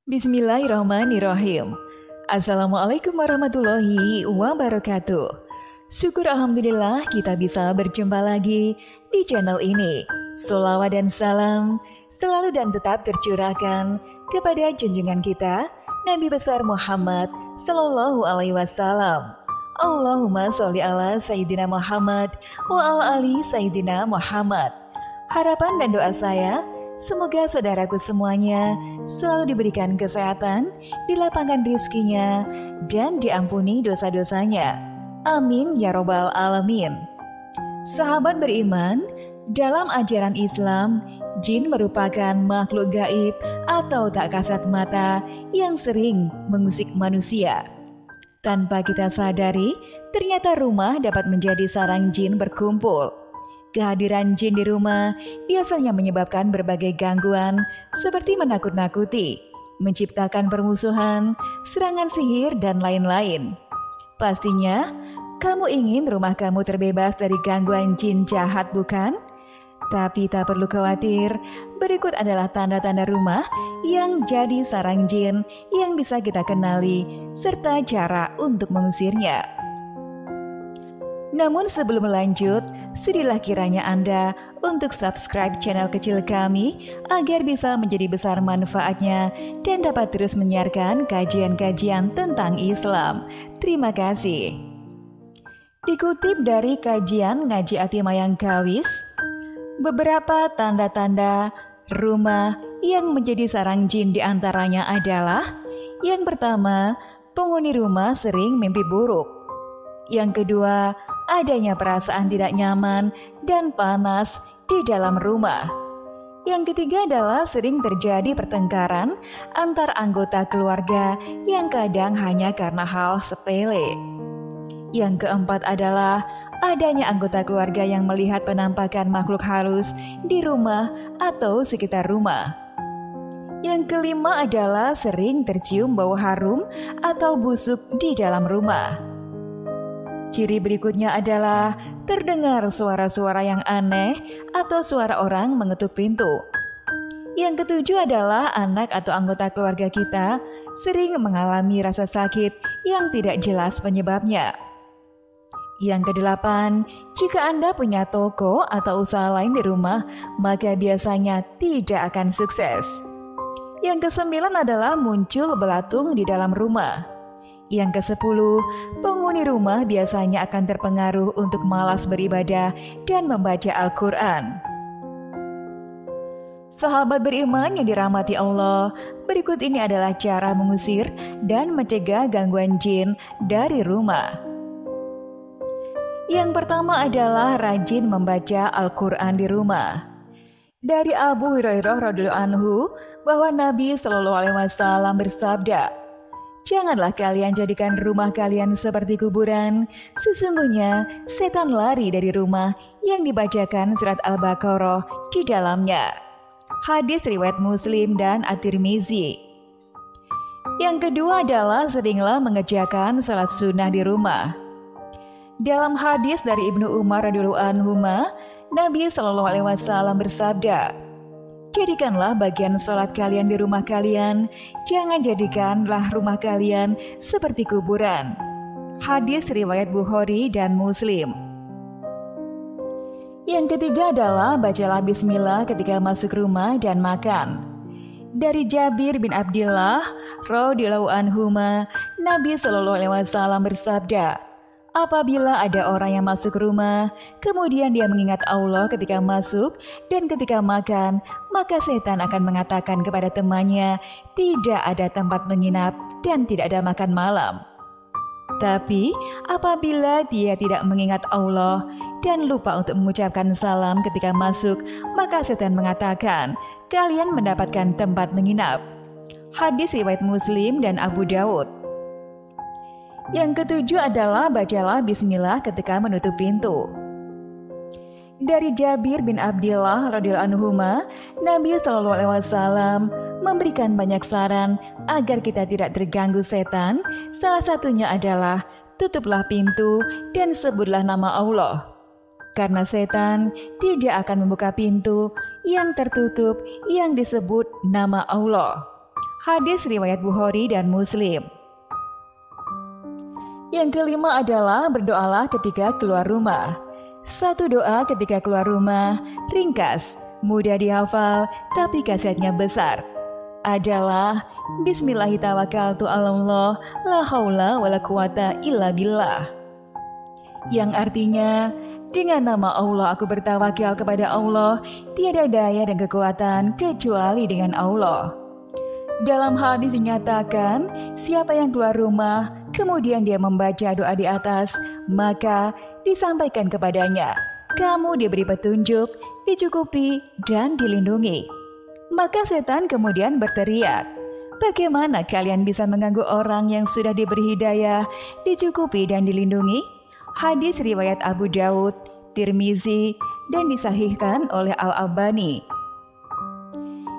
Bismillahirrahmanirrahim. Assalamualaikum warahmatullahi wabarakatuh. Syukur alhamdulillah kita bisa berjumpa lagi di channel ini. Sholawat dan salam selalu dan tetap tercurahkan kepada junjungan kita Nabi besar Muhammad Sallallahu Alaihi Wasallam. Allahumma sholli ala Sayyidina Muhammad wa ala ali Sayyidina Muhammad. Harapan dan doa saya, semoga saudaraku semuanya selalu diberikan kesehatan, dilapangkan rezekinya, dan diampuni dosa-dosanya. Amin ya robbal alamin. Sahabat beriman, dalam ajaran Islam, jin merupakan makhluk gaib atau tak kasat mata yang sering mengusik manusia. Tanpa kita sadari, ternyata rumah dapat menjadi sarang jin berkumpul. Kehadiran jin di rumah biasanya menyebabkan berbagai gangguan seperti menakut-nakuti, menciptakan permusuhan, serangan sihir, dan lain-lain. Pastinya, kamu ingin rumah kamu terbebas dari gangguan jin jahat, bukan? Tapi tak perlu khawatir, berikut adalah tanda-tanda rumah yang jadi sarang jin yang bisa kita kenali, serta cara untuk mengusirnya. Namun sebelum lanjut, sudilah kiranya Anda untuk subscribe channel kecil kami agar bisa menjadi besar manfaatnya dan dapat terus menyiarkan kajian-kajian tentang Islam. Terima kasih. Dikutip dari kajian Ngaji Atimayang Kawis, beberapa tanda-tanda rumah yang menjadi sarang jin diantaranya adalah: yang pertama, penghuni rumah sering mimpi buruk. Yang kedua, adanya perasaan tidak nyaman dan panas di dalam rumah. Yang ketiga adalah sering terjadi pertengkaran antar anggota keluarga yang kadang hanya karena hal sepele. Yang keempat adalah adanya anggota keluarga yang melihat penampakan makhluk halus di rumah atau sekitar rumah. Yang kelima adalah sering tercium bau harum atau busuk di dalam rumah. Ciri berikutnya adalah terdengar suara-suara yang aneh atau suara orang mengetuk pintu. Yang ketujuh adalah anak atau anggota keluarga kita sering mengalami rasa sakit yang tidak jelas penyebabnya. Yang kedelapan, jika Anda punya toko atau usaha lain di rumah, maka biasanya tidak akan sukses. Yang kesembilan adalah muncul belatung di dalam rumah. Yang ke-10, penghuni rumah biasanya akan terpengaruh untuk malas beribadah dan membaca Al-Quran. Sahabat beriman yang dirahmati Allah, berikut ini adalah cara mengusir dan mencegah gangguan jin dari rumah. Yang pertama adalah rajin membaca Al-Quran di rumah. Dari Abu Hurairah radhiyallahu anhu bahwa Nabi Shallallahu Alaihi Wasallam bersabda, "Janganlah kalian jadikan rumah kalian seperti kuburan. Sesungguhnya setan lari dari rumah yang dibacakan surat Al-Baqarah di dalamnya." Hadis riwayat Muslim dan At-Tirmizi. Yang kedua adalah seringlah mengerjakan salat sunnah di rumah. Dalam hadis dari Ibnu Umar radhiyallahu anhu, Nabi Shallallahu Alaihi Wasallam bersabda, "Jadikanlah bagian sholat kalian di rumah kalian, jangan jadikanlah rumah kalian seperti kuburan." Hadis riwayat Bukhari dan Muslim. Yang ketiga adalah bacalah bismillah ketika masuk rumah dan makan. Dari Jabir bin Abdullah radhiyallahu anhu, Nabi Shallallahu Alaihi Wasallam bersabda, "Apabila ada orang yang masuk rumah, kemudian dia mengingat Allah ketika masuk dan ketika makan, maka setan akan mengatakan kepada temannya, tidak ada tempat menginap dan tidak ada makan malam. Tapi apabila dia tidak mengingat Allah dan lupa untuk mengucapkan salam ketika masuk, maka setan mengatakan, kalian mendapatkan tempat menginap." Hadis riwayat Muslim dan Abu Daud. Yang ketujuh adalah bacalah bismillah ketika menutup pintu. Dari Jabir bin Abdullah radhiyallahu anhu, Nabi Shallallahu Alaihi Wasallam memberikan banyak saran agar kita tidak terganggu setan. Salah satunya adalah tutuplah pintu dan sebutlah nama Allah. Karena setan tidak akan membuka pintu yang tertutup yang disebut nama Allah. Hadis riwayat Bukhari dan Muslim. Yang kelima adalah berdoalah ketika keluar rumah. Satu doa ketika keluar rumah, ringkas, mudah dihafal, tapi khasiatnya besar. Adalah Bismillahirrahmanirrahim, la haula wala quwata illa billah. Yang artinya, dengan nama Allah aku bertawakal kepada Allah, tiada daya dan kekuatan kecuali dengan Allah. Dalam hadis dinyatakan, siapa yang keluar rumah, kemudian dia membaca doa di atas, maka disampaikan kepadanya, kamu diberi petunjuk, dicukupi, dan dilindungi. Maka setan kemudian berteriak, bagaimana kalian bisa mengganggu orang yang sudah diberi hidayah, dicukupi, dan dilindungi? Hadis riwayat Abu Daud, Tirmizi, dan disahihkan oleh Al-Albani.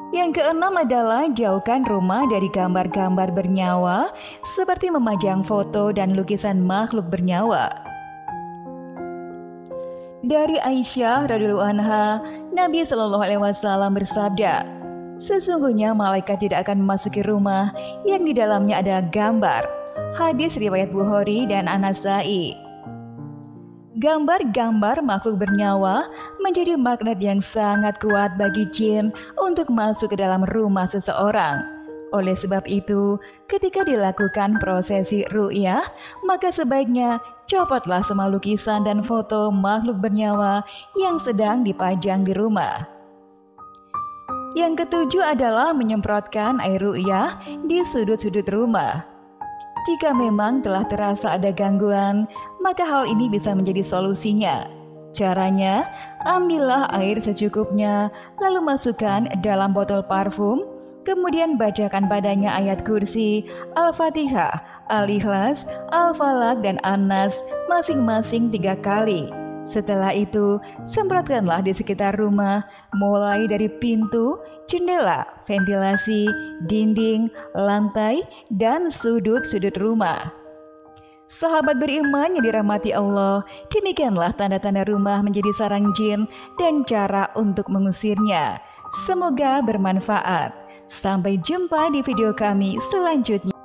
Yang keenam adalah jauhkan rumah dari gambar-gambar bernyawa seperti memajang foto dan lukisan makhluk bernyawa. Dari Aisyah radhiyallahu anha, Nabi Shallallahu alaihi wasallam bersabda, sesungguhnya malaikat tidak akan memasuki rumah yang di dalamnya ada gambar. Hadis riwayat Bukhari dan An-Nasai. Gambar-gambar makhluk bernyawa menjadi magnet yang sangat kuat bagi jin untuk masuk ke dalam rumah seseorang. Oleh sebab itu, ketika dilakukan prosesi ru'yah, maka sebaiknya copotlah semua lukisan dan foto makhluk bernyawa yang sedang dipajang di rumah. Yang ketujuh adalah menyemprotkan air ru'yah di sudut-sudut rumah. Jika memang telah terasa ada gangguan, maka hal ini bisa menjadi solusinya. Caranya, ambillah air secukupnya, lalu masukkan dalam botol parfum, kemudian bacakan padanya ayat kursi, Al-Fatihah, Al-Ikhlas, Al-Falaq, dan An-Nas masing-masing 3 kali. Setelah itu, semprotkanlah di sekitar rumah, mulai dari pintu, jendela, ventilasi, dinding, lantai, dan sudut-sudut rumah. Sahabat beriman yang dirahmati Allah, demikianlah tanda-tanda rumah menjadi sarang jin dan cara untuk mengusirnya. Semoga bermanfaat. Sampai jumpa di video kami selanjutnya.